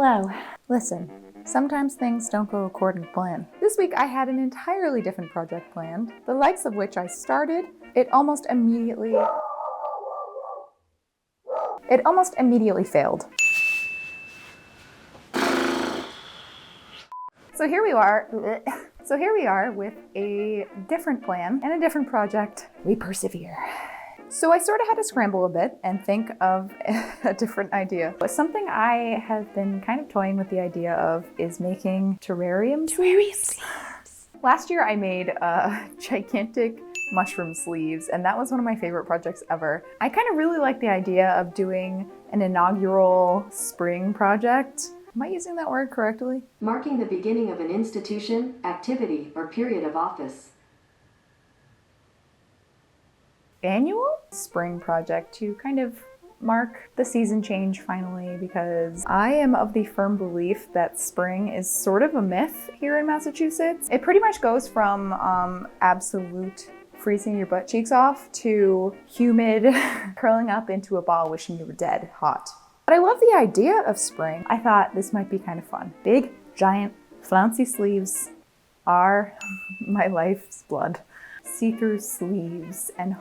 Hello. Listen, sometimes things don't go according to plan. This week I had an entirely different project planned, the likes of which I started. It almost immediately failed. So here we are with a different plan and a different project. We persevere. So I sort of had to scramble a bit and think of a different idea. But something I have been kind of toying with the idea of is making terrarium sleeves. Last year I made gigantic mushroom sleeves, and that was one of my favorite projects ever. I kind of really like the idea of doing an inaugural spring project. Am I using that word correctly? Marking the beginning of an institution, activity, or period of office. Annual spring project to kind of mark the season change finally, because I am of the firm belief that spring is sort of a myth here in Massachusetts. It pretty much goes from absolute freezing your butt cheeks off to humid, curling up into a ball wishing you were dead, hot. But I love the idea of spring. I thought this might be kind of fun. Big, giant, flouncy sleeves are my life's blood. See-through sleeves and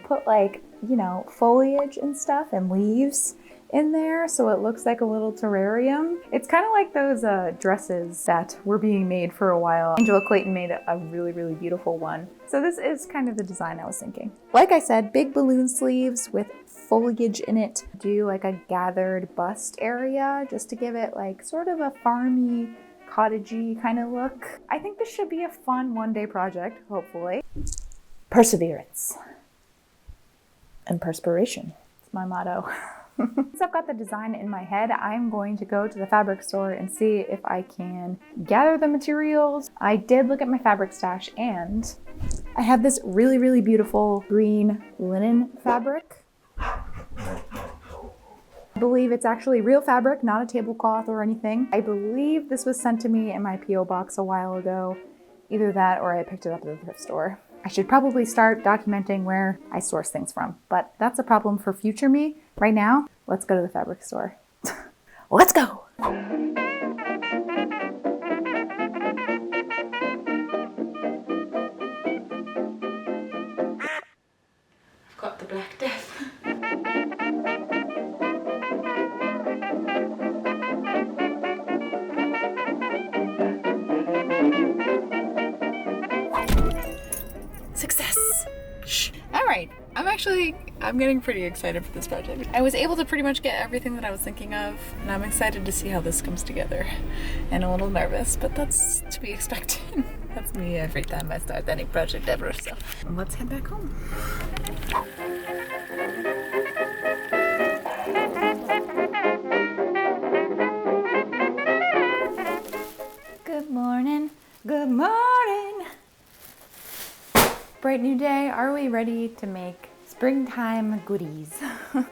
put, like, you know, foliage and stuff and leaves in there so it looks like a little terrarium. It's kind of like those dresses that were being made for a while. Angela Clayton made a really, really beautiful one. So this is kind of the design I was thinking. Like I said, big balloon sleeves with foliage in it. Do like a gathered bust area just to give it like sort of a farmy, cottagey kind of look. I think this should be a fun one-day project, hopefully. Perseverance and perspiration. It's my motto. Once I've got the design in my head, I'm going to go to the fabric store and see if I can gather the materials. I did look at my fabric stash and I have this really, really beautiful green linen fabric. I believe it's actually real fabric, not a tablecloth or anything. I believe this was sent to me in my P.O. box a while ago. Either that or I picked it up at the thrift store. I should probably start documenting where I source things from, but that's a problem for future me. Right now, let's go to the fabric store. Let's go! I've got the Black Death. Success! Shh. All right, I'm getting pretty excited for this project. I was able to pretty much get everything that I was thinking of, and I'm excited to see how this comes together. And a little nervous, but that's to be expected. That's me every time I start any project ever, so. Let's head back home. Good morning, good morning. Bright new day. Are we ready to make springtime goodies?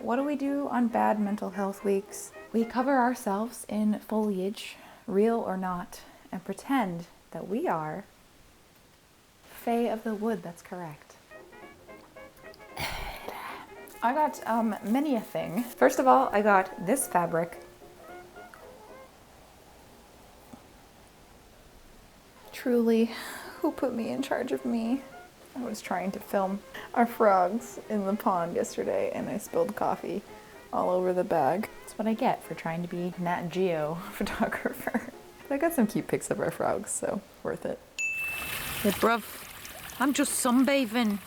What do we do on bad mental health weeks? We cover ourselves in foliage, real or not, and pretend that we are Fae of the Wood. That's correct. I got many a thing. First of all, I got this fabric. Truly, who put me in charge of me? I was trying to film our frogs in the pond yesterday and I spilled coffee all over the bag. That's what I get for trying to be Nat Geo photographer. I got some cute pics of our frogs, so worth it. Hey bruv, I'm just sunbathing.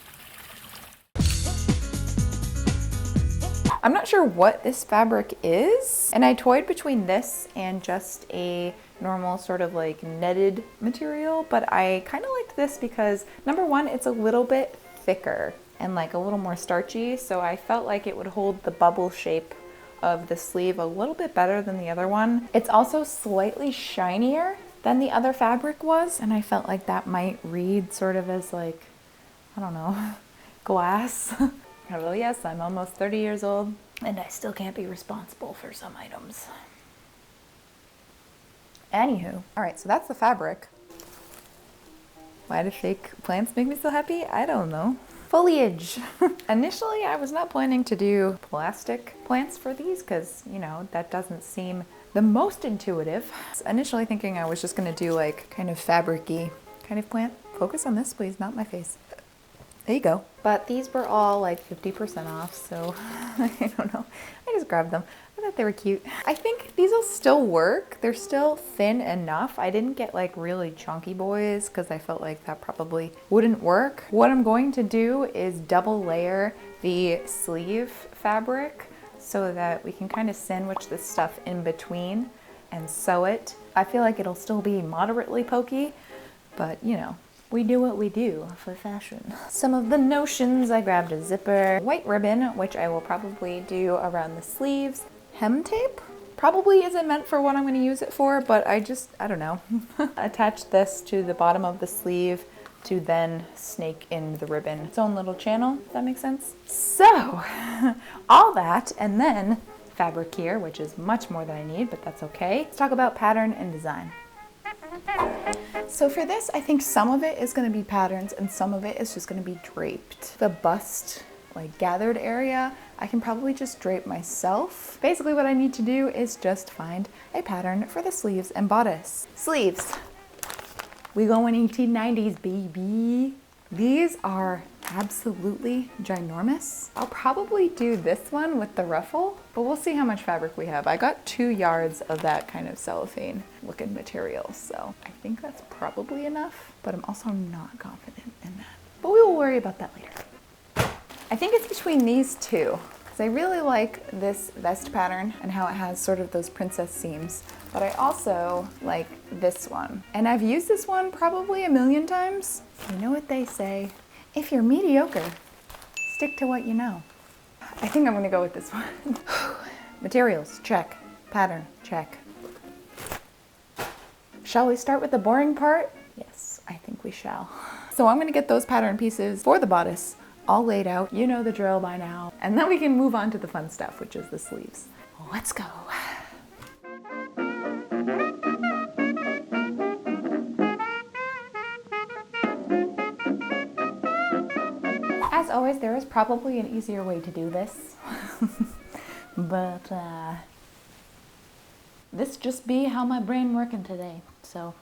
I'm not sure what this fabric is, and I toyed between this and just a normal sort of like netted material, but I kind of liked this because number one, it's a little bit thicker and like a little more starchy, so I felt like it would hold the bubble shape of the sleeve a little bit better than the other one. It's also slightly shinier than the other fabric was, and I felt like that might read sort of as like, I don't know, glass. Although yes, I'm almost 30 years old and I still can't be responsible for some items. Anywho, all right, so that's the fabric. Why do fake plants make me so happy? I don't know. Foliage. Initially, I was not planning to do plastic plants for these because, you know, that doesn't seem the most intuitive. Initially thinking I was just gonna do like kind of fabric-y kind of plant. Focus on this, please, not my face. There you go. But these were all like 50% off, so I don't know. I just grabbed them. I thought they were cute. I think these will still work. They're still thin enough. I didn't get like really chunky boys because I felt like that probably wouldn't work. What I'm going to do is double layer the sleeve fabric so that we can kind of sandwich this stuff in between and sew it. I feel like it'll still be moderately pokey, but you know, we do what we do for fashion. Some of the notions: I grabbed a zipper, white ribbon, which I will probably do around the sleeves, hem tape. Probably isn't meant for what I'm going to use it for, but I don't know. Attach this to the bottom of the sleeve to then snake in the ribbon. Its own little channel, if that makes sense. So, all that, and then fabric here, which is much more than I need, but that's okay. Let's talk about pattern and design. So for this, I think some of it is going to be patterns and some of it is just going to be draped. The bust, like gathered area, I can probably just drape myself. Basically what I need to do is just find a pattern for the sleeves and bodice. Sleeves. We go in 1890s, baby. These are absolutely ginormous. I'll probably do this one with the ruffle, but we'll see how much fabric we have. I got 2 yards of that kind of cellophane looking material, so I think that's probably enough, but I'm also not confident in that. But we will worry about that later. I think it's between these two, because I really like this vest pattern and how it has sort of those princess seams, but I also like this one. And I've used this one probably a million times. You know what they say? If you're mediocre, stick to what you know. I think I'm gonna go with this one. Materials, check. Pattern, check. Shall we start with the boring part? Yes, I think we shall. So I'm gonna get those pattern pieces for the bodice all laid out. You know the drill by now. And then we can move on to the fun stuff, which is the sleeves. Let's go. As always, there is probably an easier way to do this, but this just be how my brain working today. So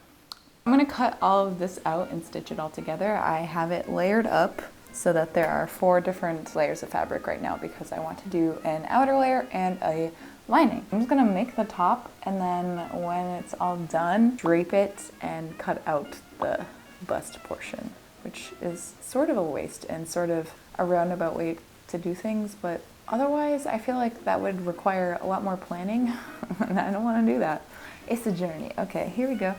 I'm gonna cut all of this out and stitch it all together. I have it layered up so that there are 4 different layers of fabric right now because I want to do an outer layer and a lining. I'm just gonna make the top and then when it's all done, drape it and cut out the bust portion, which is sort of a waste and sort of a roundabout way to do things, but otherwise I feel like that would require a lot more planning and I don't want to do that. It's a journey. Okay, here we go.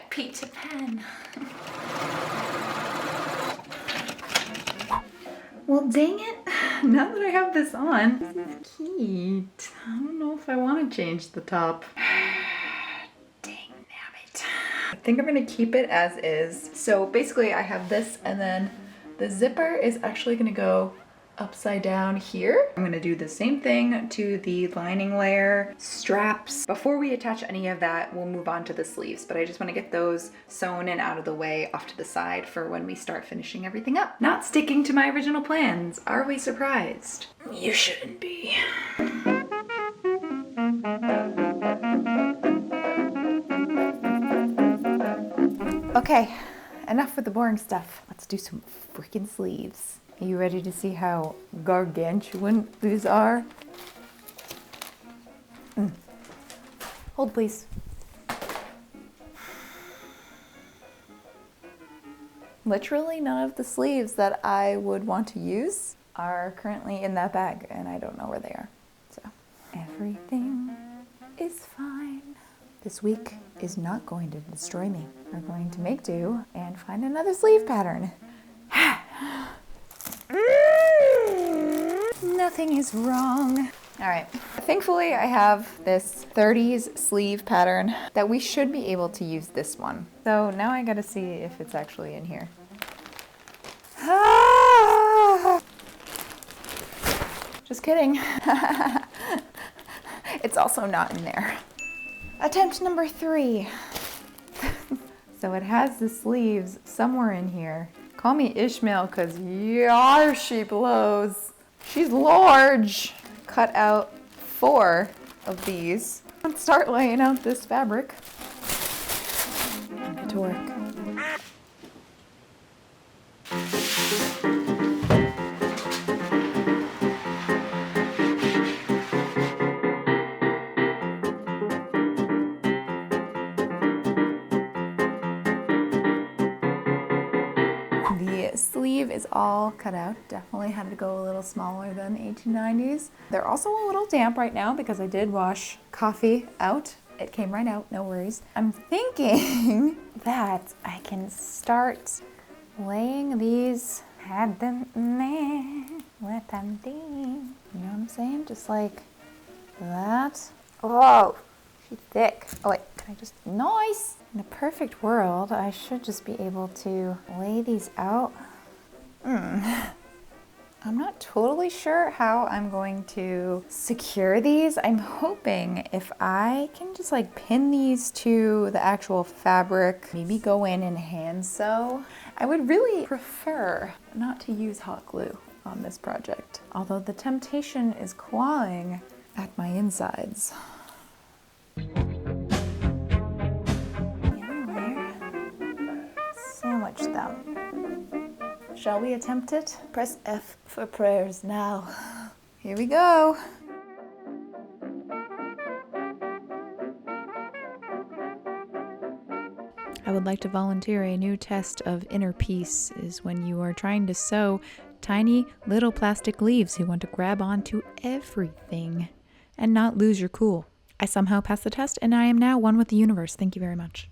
Peter Pan. Well, dang it. Now that I have this on, this is cute. I don't know if I want to change the top. Dang nabbit. I think I'm going to keep it as is. So basically I have this and then the zipper is actually going to go upside down here. I'm gonna do the same thing to the lining layer, straps. Before we attach any of that, we'll move on to the sleeves, but I just wanna get those sewn and out of the way off to the side for when we start finishing everything up. Not sticking to my original plans. Are we surprised? You shouldn't be. Okay, enough with the boring stuff. Let's do some freaking sleeves. Are you ready to see how gargantuan these are? Hold, please. Literally none of the sleeves that I would want to use are currently in that bag, and I don't know where they are. So everything is fine. This week is not going to destroy me. We're going to make do and find another sleeve pattern. Nothing is wrong. All right, thankfully I have this 30s sleeve pattern that we should be able to use this one. So now I gotta see if it's actually in here. Just Just kidding. It's also not in there. Attempt number 3. So it has the sleeves somewhere in here. Call me Ishmael, cause yar she blows. She's large. Cut out 4 of these. Let's start laying out this fabric. Get to work. The sleeve is all cut out. Definitely had to go a little smaller than 1890s. They're also a little damp right now because I did wash coffee out. It came right out, no worries. I'm thinking that I can start laying these, had them there, let them be. You know what I'm saying? Just like that. Oh, she's thick. Oh wait, can I just, nice. In a perfect world, I should just be able to lay these out. I'm not totally sure how I'm going to secure these. I'm hoping if I can just like pin these to the actual fabric, maybe go in and hand sew. I would really prefer not to use hot glue on this project, although the temptation is clawing at my insides. Sandwich them. Shall we attempt it? Press F for prayers now. Here we go. I would like to volunteer a new test of inner peace is when you are trying to sew tiny little plastic leaves who want to grab onto everything and not lose your cool. I somehow passed the test and I am now one with the universe. Thank you very much.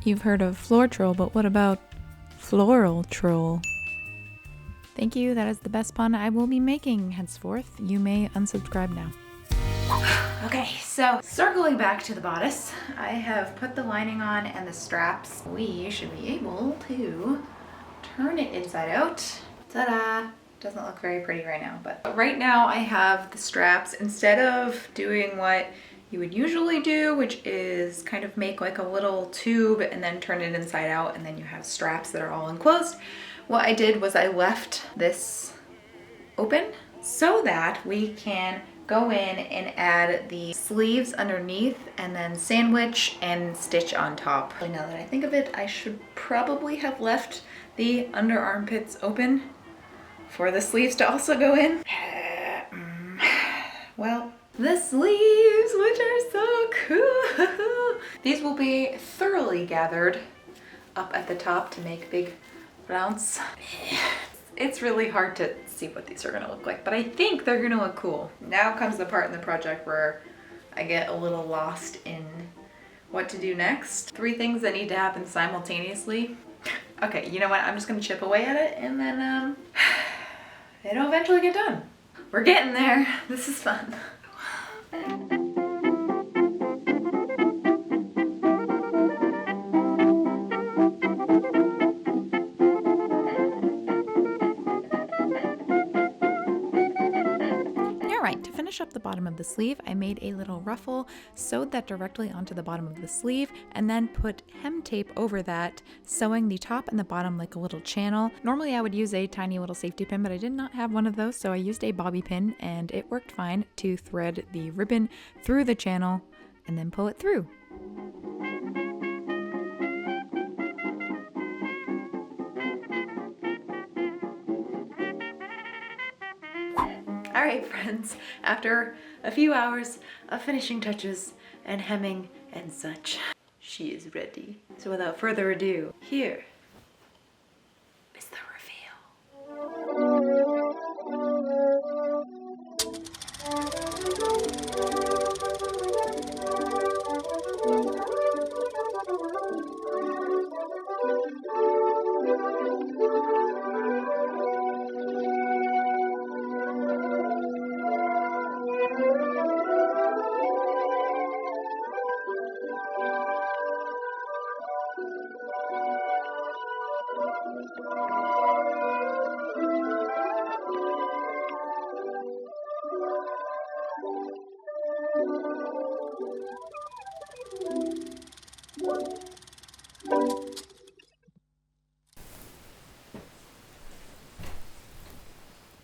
You've heard of floor troll, but what about floral troll? Thank you, that is the best pun I will be making henceforth. You may unsubscribe now. Okay, so circling back to the bodice, I have put the lining on and the straps. We should be able to turn it inside out. Ta-da! Doesn't look very pretty right now, but right now I have the straps. Instead of doing what you would usually do, which is kind of make like a little tube and then turn it inside out and then you have straps that are all enclosed. What I did was I left this open so that we can go in and add the sleeves underneath and then sandwich and stitch on top. Now that I think of it, I should probably have left the under armpits open for the sleeves to also go in. Well, the sleeves, which are so cool. These will be thoroughly gathered up at the top to make big flounce. It's really hard to see what these are gonna look like, but I think they're gonna look cool. Now comes the part in the project where I get a little lost in what to do next. 3 things that need to happen simultaneously. Okay, you know what? I'm just gonna chip away at it and then it'll eventually get done. We're getting there. This is fun. Alright, to finish up the bottom of the sleeve, I made a little ruffle, sewed that directly onto the bottom of the sleeve, and then put hem tape over that, sewing the top and the bottom like a little channel. Normally I would use a tiny little safety pin, but I did not have one of those, so I used a bobby pin, and it worked fine to thread the ribbon through the channel and then pull it through. Alright friends, after a few hours of finishing touches and hemming and such, she is ready. So without further ado, here is the reveal.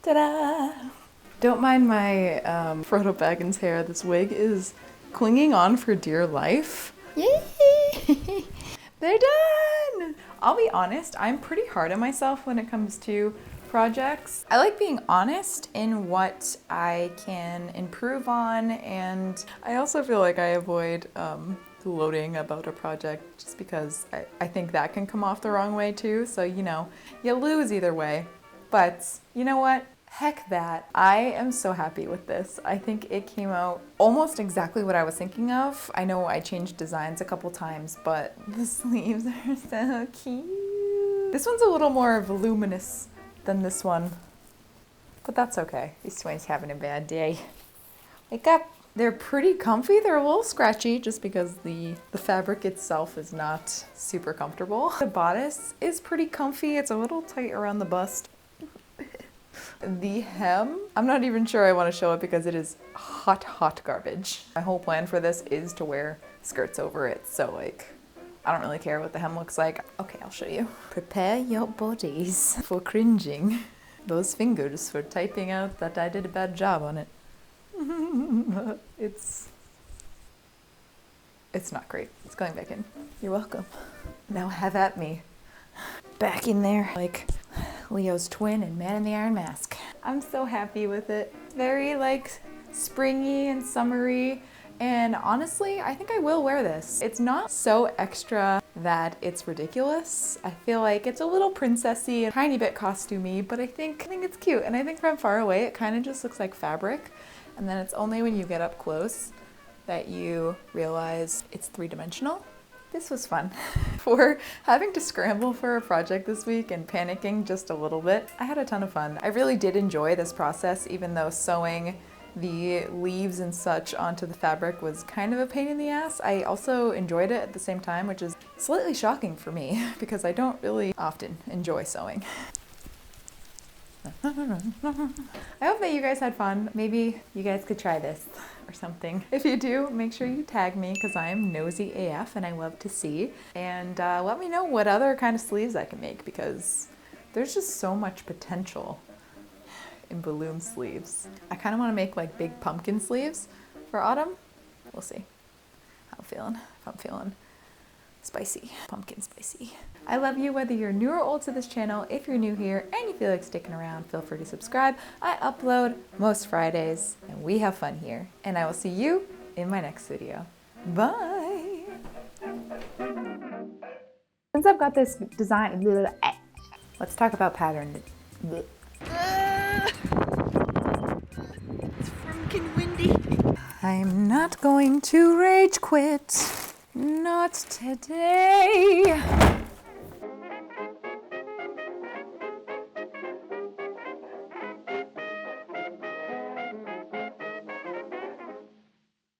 Ta-da! Don't mind my Frodo Baggins hair. This wig is clinging on for dear life. Yay! They're done! I'll be honest, I'm pretty hard on myself when it comes to projects. I like being honest in what I can improve on, and I also feel like I avoid gloating about a project just because I think that can come off the wrong way too. So, you know, you lose either way. But you know what? Heck that. I am so happy with this. I think it came out almost exactly what I was thinking of. I know I changed designs a couple times, but the sleeves are so cute. This one's a little more voluminous than this one, but that's okay. This one's having a bad day. Wake up. They're pretty comfy. They're a little scratchy just because the fabric itself is not super comfortable. The bodice is pretty comfy. It's a little tight around the bust. The hem, I'm not even sure I want to show it because it is hot, hot garbage. My whole plan for this is to wear skirts over it, so like, I don't really care what the hem looks like. Okay, I'll show you. Prepare your bodies for cringing. Those fingers for typing out that I did a bad job on it. It's not great. It's going back in. You're welcome. Now have at me. Back in there like Leo's twin and Man in the Iron Mask. I'm so happy with it. Very like springy and summery, and honestly, I think I will wear this. It's not so extra that it's ridiculous. I feel like it's a little princessy, a tiny bit costumey, but I think it's cute, and I think from far away it kind of just looks like fabric, and then it's only when you get up close that you realize it's three-dimensional. This was fun. For having to scramble for a project this week and panicking just a little bit, I had a ton of fun. I really did enjoy this process, even though sewing the leaves and such onto the fabric was kind of a pain in the ass. I also enjoyed it at the same time, which is slightly shocking for me because I don't really often enjoy sewing. I hope that you guys had fun. Maybe you guys could try this or something. If you do, make sure you tag me because I am nosy AF and I love to see. And let me know what other kind of sleeves I can make because there's just so much potential in balloon sleeves. I kind of want to make like big pumpkin sleeves for autumn. We'll see how I'm feeling. If I'm feeling spicy, pumpkin spicy. I love you whether you're new or old to this channel. If you're new here and you feel like sticking around, feel free to subscribe. I upload most Fridays and we have fun here. And I will see you in my next video. Bye! Since I've got this design, let's talk about pattern. It's freaking windy. I'm not going to rage quit. Not today.